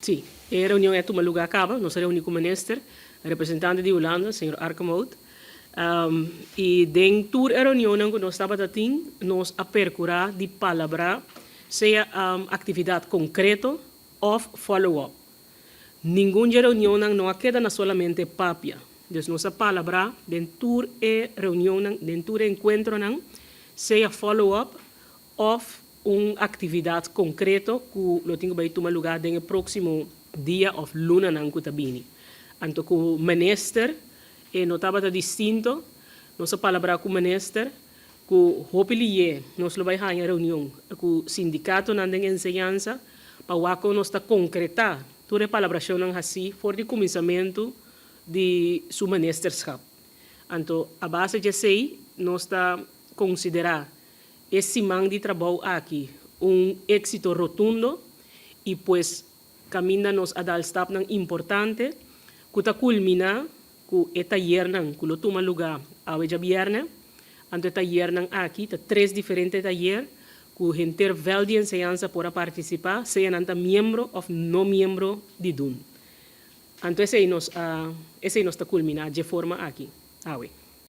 Sim, a reunião é tomar lugar acaba, nós reunimos com o ministro, representante de Holanda, senhor Arkemout, e dentro da reunião que nós estávamos tendo, nós a percurar de palavra, seja atividade concreta ou follow-up. Nenhuma reunião não queda solamente papia. Então, nossa palavra, dentro da reunião, dentro do encontro, seja follow-up ou uma atividade concreta que lo tenho que tomar lugar no próximo dia ou luna que está vindo. Então, o ministro notava distinto, nossa palavra com o ministro, que hopefully nós vamos ter uma reunião com o sindicato na enseñanza para que nós concretar toda a palavra assim, for de começamento de seu ministerskap. Então, a base de sei, nós está considerar esse man de trabalho aqui êxito rotundo e pues caminha-nos a dar step importante que está culminar com o taller que lo toma lugar a viernes. Então, o taller aqui, está 3 diferentes talleres que o intervalo de enseñanza para participar, seja membro ou não membro de DUN. Então, esse nos está culminar de forma aqui.